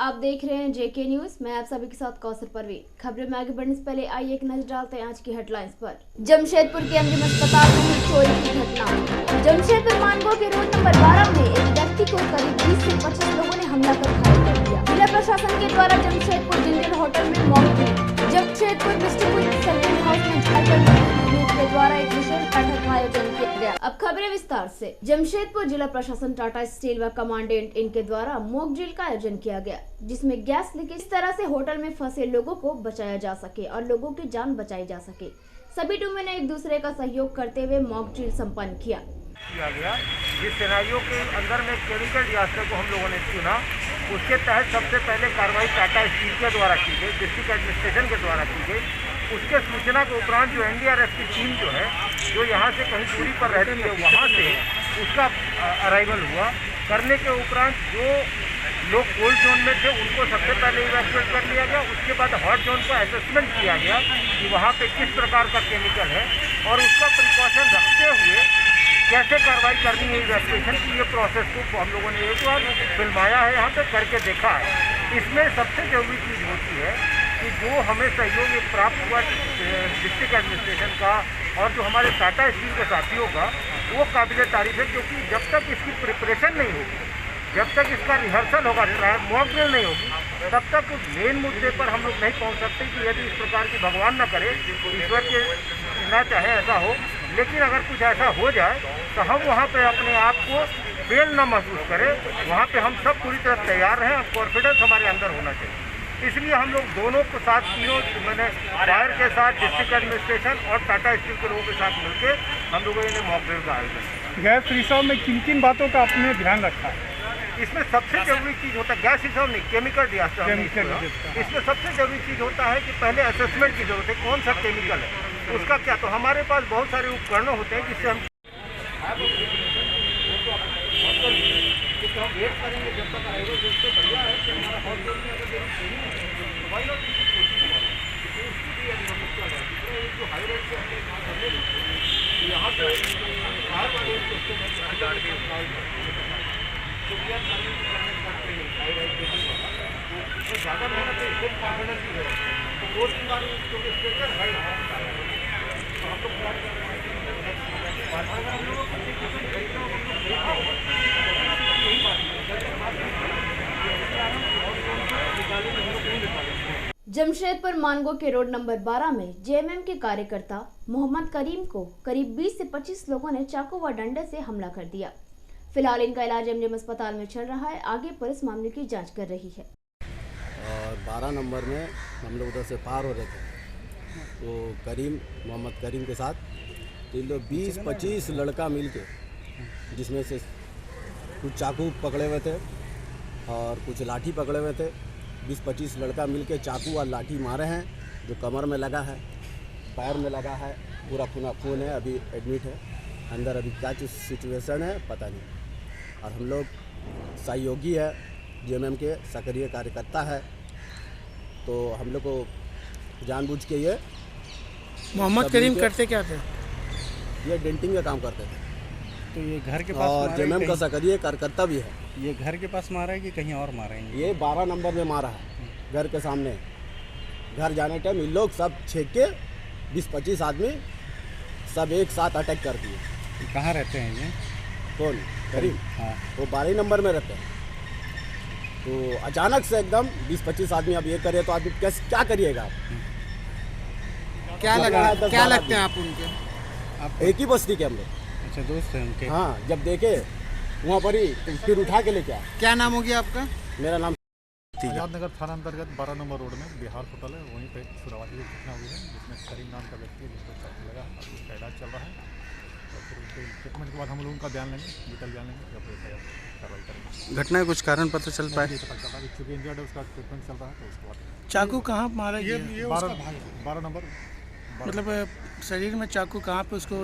आप देख रहे हैं जेके न्यूज। मैं आप सभी के साथ कौसर परवीन। खबरों में आगे बढ़ने से पहले आइए एक नजर डालते हैं आज की हेडलाइंस पर। जमशेदपुर के एमजीएम अस्पताल में हुई चोरी की घटना। जमशेदपुर मानगो के रोड नंबर 12 में एक व्यक्ति को करीब 20 से 25 लोगों ने हमला कर घायल कर दिया। जिला प्रशासन के द्वारा जमशेदपुर जिंदल होटल में mock drill, Jamshedpur district circle house में झारखंड के द्वारा एक विशेष बैठक का आयोजन किया गया। अब खबरें विस्तार से। जमशेदपुर जिला प्रशासन, टाटा स्टील व कमांडेंट इनके द्वारा मॉक ड्रिल का आयोजन किया गया, जिसमें गैस लीकेज इस तरह से होटल में फंसे लोगों को बचाया जा सके और लोगों की जान बचाई जा सके। सभी टीमों ने एक दूसरे का सहयोग करते हुए मॉक ड्रिल संपन्न किया गया। जिस सिनेरियो के अंदर में केमिकल डिजास्टर को हम लोगों ने चुना, उसके तहत सबसे पहले कार्रवाई टाटा स्टील के द्वारा की गई, डिस्ट्रिक्ट एडमिनिस्ट्रेशन के द्वारा की गई। उसके सूचना के उपरांत जो एनडीआरएफ की टीम जो है, जो यहाँ से कहीं दूरी पर रहती है, वहाँ से उसका अराइवल हुआ। करने के उपरांत जो लोग कोल्ड जोन में थे उनको सबसे पहले इवैक्यूएट कर लिया गया। उसके बाद हॉट जोन का असेसमेंट किया गया कि वहाँ पे किस प्रकार का केमिकल है और उसका प्रिकॉशन रखते हुए कैसे कार्रवाई करनी है इवैक्यूएशन की। ये प्रोसेस को हम लोगों ने एक बार फिल्माया है, यहाँ पे करके देखा है। इसमें सबसे ज़रूरी चीज़ होती है कि जो हमें सहयोग प्राप्त हुआ डिस्ट्रिक्ट एडमिनिस्ट्रेशन का और जो हमारे टाटा स्टील के साथियों का, वो काबिल तारीफ है। क्योंकि जब तक इसकी प्रिपरेशन नहीं होगी, जब तक इसका रिहर्सल होगा, मॉक ड्रिल नहीं होगी, तब तक उस मेन मुद्दे पर हम लोग नहीं पहुंच सकते कि यदि इस प्रकार की, भगवान न करे, ईश्वर के ना चाहे ऐसा हो, लेकिन अगर कुछ ऐसा हो जाए तो हम वहाँ पे अपने आप को फेल न महसूस करें। वहाँ पे हम सब पूरी तरह तैयार रहें और कॉन्फिडेंस हमारे अंदर होना चाहिए। इसलिए हम लोग दोनों के साथ, तीनों मैंने फायर के साथ, डिस्ट्रिक्ट एडमिनिस्ट्रेशन और टाटा स्टील के लोगों के साथ मिलकर हम लोगों ने मॉक ड्रिल का आयोजन किया। गैस रिसाव में किन किन बातों का आपने ध्यान रखा है? इसमें सबसे जरूरी चीज़ होता है, गैस रिसाव नहीं, केमिकल डिजास्टर। इसमें सबसे जरूरी चीज़ होता है कि पहले असेसमेंट की जरूरत है, कौन सा केमिकल है, उसका क्या। तो हमारे पास बहुत सारे उपकरण होते हैं जिससे हम वेट करेंगे जब तक आएगा। उससे बढ़िया है कि हमारा हॉट जोन में अगर मोबाइल और की कोशिश जो हाई रेट से हमने कहा करने यहाँ पे बाहर वाले तो ज़्यादा मेहनत है, इससे कॉन्फिडेंस भी है। तो 2-3 बार क्योंकि स्ट्रेचर है तो हम लोग प्लान कर रहे हैं। हम लोगों जमशेदपुर मानगो के रोड नंबर 12 में जेएमएम के कार्यकर्ता मोहम्मद करीम को करीब 20 से 25 लोगों ने चाकू व डंडे से हमला कर दिया। फिलहाल इनका इलाज एमजीएम अस्पताल में चल रहा है। आगे पुलिस मामले की जांच कर रही है। और 12 नंबर में हम लोग उधर से पार हो रहे थे, तो मोहम्मद करीम के साथ 20-25 लड़का मिल के, जिसमें से कुछ चाकू पकड़े हुए थे और कुछ लाठी पकड़े हुए थे। 20-25 लड़का मिल के चाकू और लाठी मारे हैं, जो कमर में लगा है, पैर में लगा है, पूरा खून है। अभी एडमिट है अंदर। अभी क्या सिचुएशन है पता नहीं। और हम लोग सहयोगी है, जेएमएम के सक्रिय कार्यकर्ता है, तो हम लोग को जानबूझ के ये मोहम्मद करीम करते क्या थे? ये डेंटिंग का काम करते थे। तो ये घर के पास और जेएमएम का सक्रिय कार्यकर्ता भी है। ये घर के पास मारा है कि कहीं और मारा है? ये 12 नंबर में मारा है, घर के सामने। घर जाने टाइम इन लोग सब छेक के 20-25 आदमी सब एक साथ अटैक कर दिए। कहाँ रहते हैं ये? कौन? करीम? हाँ, वो 12 नंबर में रहते हैं। तो अचानक से एकदम 20-25 आदमी अब ये करे तो आदमी क्या करिएगा आप? क्या लगते हैं आप उनके? आप एक ही बस्ती के हम लोग। अच्छा, दोस्त हैं उनके? हाँ, जब देखे वहाँ पर ही तो फिर उठा के लेके आए। क्या नाम हो गया आपका? मेरा नाम आजाद नगर थाना अंतर्गत 12 नंबर रोड में बिहार होटल है, वहीं पे शुरुआती घटना हुई है, जिसमें करीम नाम का व्यक्ति है, जिसको चाकू लगा है। अभी उसका इलाज चल रहा है और फिर उसके ट्रीटमेंट के बाद हम लोग उनका बयान लेंगे, डिटेल बयान लेंगे, फिर कार्रवाई करेंगे। घटना का कुछ कारण पता चल पाए? पता चल रहा है चूँकि इंजर्ड है, उसका ट्रीटमेंट चल रहा है, तो उसके बाद। चाकू कहाँ मारा गया? 12 नंबर मतलब शरीर में चाकू कहाँ पे उसको?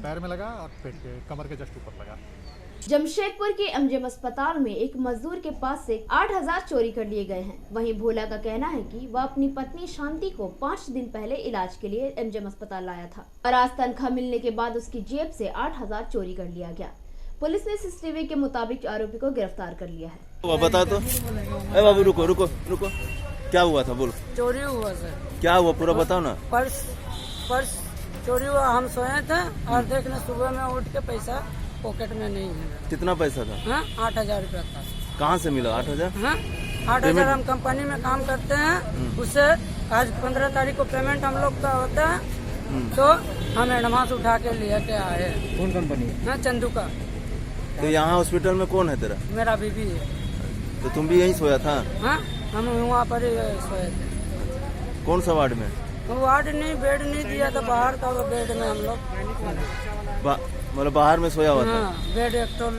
पैर में लगा और पेट के कमर के जस्ट ऊपर लगा। जमशेदपुर के एमजीएम अस्पताल में एक मजदूर के पास से 8,000 चोरी कर लिए गए हैं। वहीं भोला का कहना है कि वह अपनी पत्नी शांति को 5 दिन पहले इलाज के लिए एमजीएम अस्पताल लाया था और आज तनख्वाह मिलने के बाद उसकी जेब से 8,000 चोरी कर लिया गया। पुलिस ने सीसीटीवी के मुताबिक आरोपी को गिरफ्तार कर लिया है। बता तो। ए बाबू रुको रुको रुको, क्या हुआ था बोलो। चोरी हुआ सर। क्या हुआ पूरा बताओ ना। पर्स चोरी हुआ, हम सोए थे और देखने सुबह में उठ के पैसा पॉकेट में नहीं है। कितना पैसा था? हाँ 8,000 रुपया था। कहाँ से मिला 8,000? हाँ 8,000 हम कंपनी में काम करते हैं, उससे आज 15 तारीख को पेमेंट हम लोग का होता है, तो हम एडवांस उठा के लिए के आए। कौन कंपनी? हाँ चंदू का। तो यहाँ हॉस्पिटल में कौन है तेरा? मेरा बीबी है। तो तुम भी यहीं सोया था? हाँ हम वहाँ पर ही सोए थे। कौन सा वार्ड में? वार्ड नहीं, बेड नहीं दिया था, बाहर का बेड में हम लोग मतलब बाहर में सोया हुआ था? हाँ बेड एक तो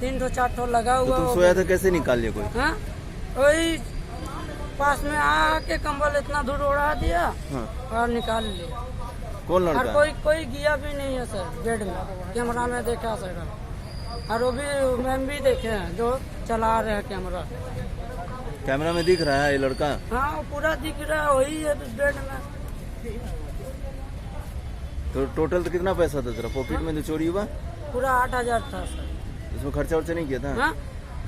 3-4 ठो लगा हुआ। तो तुम सोया था, कैसे निकाल लिया कोई? हाँ वही पास में आके कंबल इतना दूर उड़ा दिया। हाँ। और निकाल लिया। कौन लड़का? और कोई गया भी नहीं है सर बेड में, कैमरा में देखा सर, और वो भी मैम भी देखे हैं जो चला रहे हैं कैमरा। कैमरा में दिख रहा है ये लड़का? हाँ वो पूरा दिख रहा है, वही है बेड में। तो टोटल तो कितना पैसा था तेरा पॉकेट में जो चोरी हुआ? पूरा 8,000 था सर। इसमें खर्चा वर्चा नहीं किया था? हाँ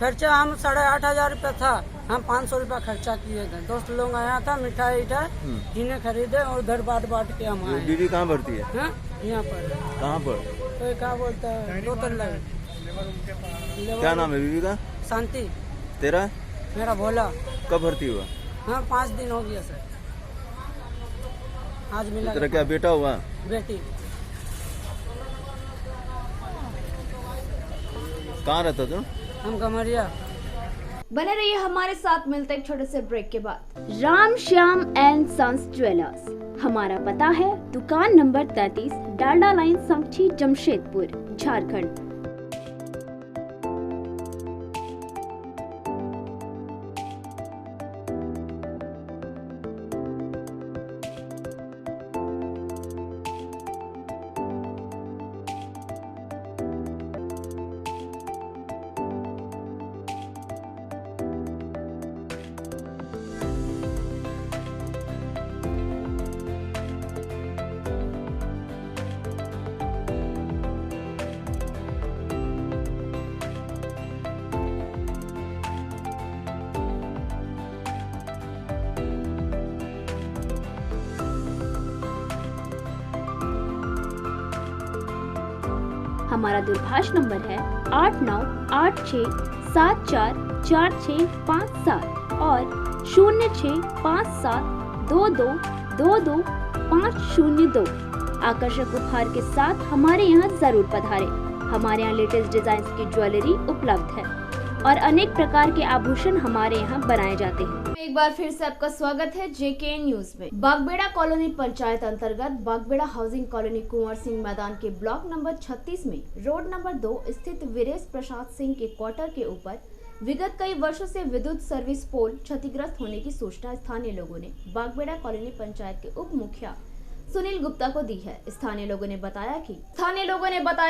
खर्चा हम 8,500 रुपया था, हम 500 रुपया खर्चा किए थे। दोस्त लोग आया था, मिठाई इन्हें खरीदे और उधर बांट के हम आए। बीवी कहाँ भर्ती है? हाँ यहाँ पर। कहाँ पर? तो क्या बोलता है, क्या नाम है बीवी का? शांति। तेरा? मेरा भोला। कब भर्ती हुआ? हाँ 5 दिन हो गया सर, आज मिला। तेरा क्या बेटा हुआ? बेटी। कहाँ रहता तू? हम गमरिया। बने रहिए हमारे साथ, मिलते एक छोटे से ब्रेक के बाद। Ram Shyam and sons jewellers, हमारा पता है दुकान नंबर 33, डालडा लाइन, सांची, जमशेदपुर, झारखंड। हमारा दूरभाष नंबर है 8986744657 और 065722222502। आकर्षक उपहार के साथ हमारे यहाँ जरूर पधारें। हमारे यहाँ लेटेस्ट डिजाइन की ज्वेलरी उपलब्ध है और अनेक प्रकार के आभूषण हमारे यहाँ बनाए जाते हैं। एक बार फिर से आपका स्वागत है जेके न्यूज में। बागबेड़ा कॉलोनी पंचायत अंतर्गत बागबेड़ा हाउसिंग कॉलोनी कुंवर सिंह मैदान के ब्लॉक नंबर 36 में रोड नंबर 2 स्थित वीरेश प्रसाद सिंह के क्वार्टर के ऊपर विगत कई वर्षों से विद्युत सर्विस पोल क्षतिग्रस्त होने की सूचना स्थानीय लोगों ने बागबेड़ा कॉलोनी पंचायत के उप मुखिया सुनील गुप्ता को दी है। स्थानीय लोगों ने बताया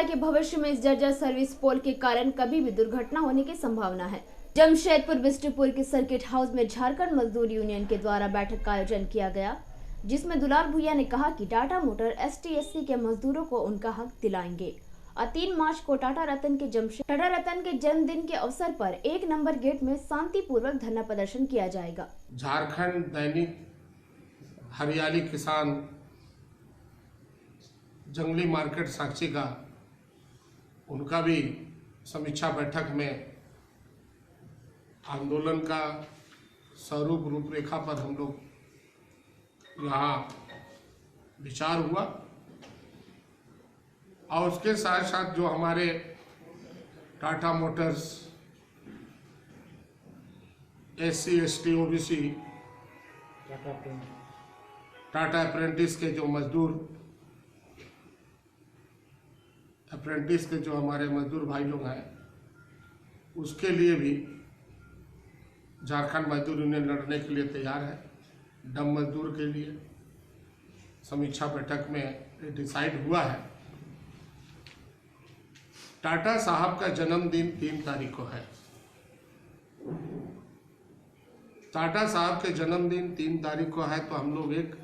कि भविष्य में इस जर्जर सर्विस पोल के कारण कभी भी दुर्घटना होने की संभावना है। जमशेदपुर बिष्टुपुर के सर्किट हाउस में झारखंड मजदूर यूनियन के द्वारा बैठक का आयोजन किया गया, जिसमें दुलार भुइया ने कहा कि टाटा मोटर ST/SC के मजदूरों को उनका हक दिलाएंगे और 3 मार्च को टाटा रतन के जन्मदिन के अवसर पर 1 नंबर गेट में शांतिपूर्वक धरना प्रदर्शन किया जाएगा। झारखंड दैनिक, हरियाली किसान, जंगली मार्केट साक्षी का उनका भी समीक्षा बैठक में आंदोलन का स्वरूप रूपरेखा पर हम लोग यहाँ विचार हुआ और उसके साथ साथ जो हमारे Tata Motors SC/ST OBC Tata apprentice के जो हमारे मजदूर भाई लोग हैं, उसके लिए भी झारखंड मजदूर यूनियन लड़ने के लिए तैयार है। डम मजदूर के लिए समीक्षा बैठक में डिसाइड हुआ है। टाटा साहब का जन्मदिन 3 तारीख को है। टाटा साहब के जन्मदिन 3 तारीख को है, तो हम लोग एक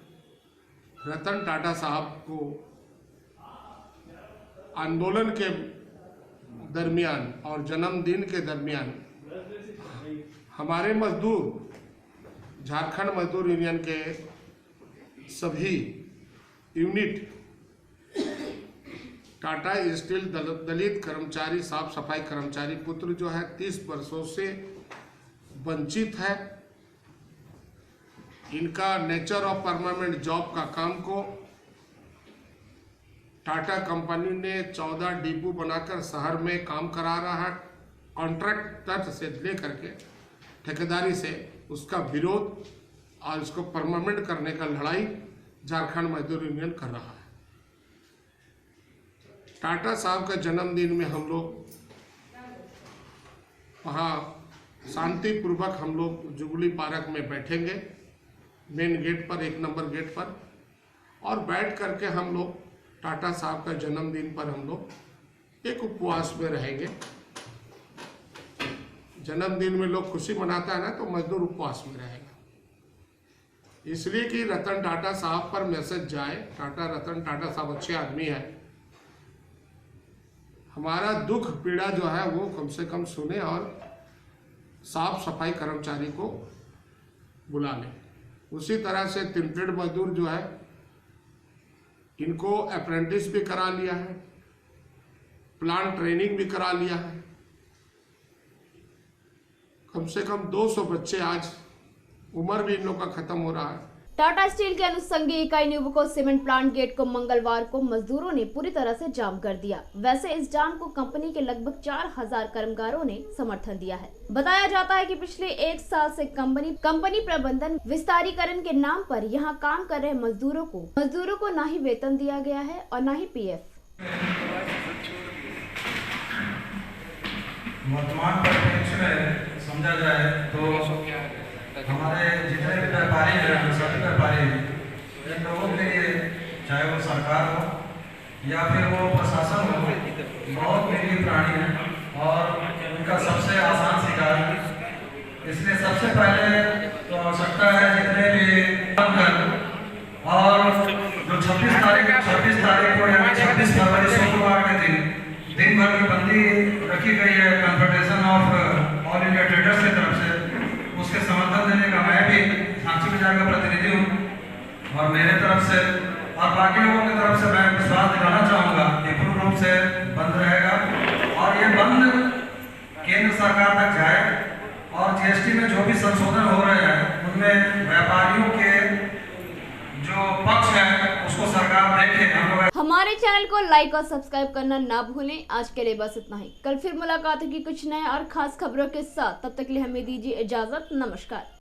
रतन टाटा साहब को आंदोलन के दरमियान और जन्मदिन के दरमियान हमारे मजदूर झारखंड मजदूर यूनियन के सभी यूनिट टाटा स्टील दलित कर्मचारी साफ सफाई कर्मचारी पुत्र जो है 30 वर्षों से वंचित है। इनका नेचर ऑफ परमानेंट जॉब का काम को टाटा कंपनी ने 14 डिपो बनाकर शहर में काम करा रहा है। कॉन्ट्रैक्ट तर्ज से लेकर के ठेकेदारी से उसका विरोध और इसको परमानेंट करने का लड़ाई झारखंड मजदूर यूनियन कर रहा है। टाटा साहब के जन्मदिन में हम लोग वहाँ शांतिपूर्वक हम लोग जुबली पार्क में बैठेंगे, मेन गेट पर, 1 नंबर गेट पर, और बैठ करके हम लोग टाटा साहब का जन्मदिन पर हम लोग एक उपवास में रहेंगे। जन्मदिन में लोग खुशी मनाता है ना, तो मजदूर उपवास में रहेगा, इसलिए कि रतन टाटा साहब पर मैसेज जाए। रतन टाटा साहब अच्छे आदमी है, हमारा दुख पीड़ा जो है वो कम से कम सुने और साफ सफाई कर्मचारी को बुला लें। उसी तरह से तिनपेड़ मजदूर जो है इनको अप्रेंटिस भी करा लिया है, प्लांट ट्रेनिंग भी करा लिया है। कम से कम 200 बच्चे, आज उम्र भी इन लोग का खत्म हो रहा है। टाटा स्टील के अनुषंगी इकाई न्यूबको सीमेंट प्लांट गेट को मंगलवार को मजदूरों ने पूरी तरह से जाम कर दिया। वैसे इस जाम को कंपनी के लगभग 4000 कामगारों ने समर्थन दिया है। बताया जाता है कि पिछले 1 साल से कंपनी प्रबंधन विस्तारीकरण के नाम पर यहां काम कर रहे मजदूरों को न ही वेतन दिया गया है और न ही पीएफ। वर्तमान परिप्रेक्ष्य में समझा जाए तो हमारे जितने भी व्यापारी हैं, सभी व्यापारी इन लोगों के लिए, चाहे वो सरकार हो या फिर वो प्रशासन हो, बहुत निरीह प्राणी हैं और उनका सबसे आसान शिकार। इसलिए सबसे पहले तो आवश्यकता है जितने भी और जो 26 तारीख को यानी 26 फरवरी शुक्रवार के दिन भर की बंदी रखी गई है confederation of all India traders की तरफ से। उसके समर्थन देने का मैं भी साक्षी बाजार का प्रतिनिधि हूँ और मेरे तरफ से और बाकी लोगों की तरफ से मैं विश्वास दिलाना चाहूँगा कि पूर्ण रूप से बंद रहेगा और ये बंद केंद्र सरकार तक जाए और जीएसटी में जो भी संशोधन हो रहे हैं उनमें व्यापारियों के जो पक्ष है उसको सरकार देखे। हमारे चैनल को लाइक और सब्सक्राइब करना ना भूलें। आज के लिए बस इतना ही। कल फिर मुलाकात होगी कुछ नए और खास खबरों के साथ। तब तक के लिए हमें दीजिए इजाजत। नमस्कार।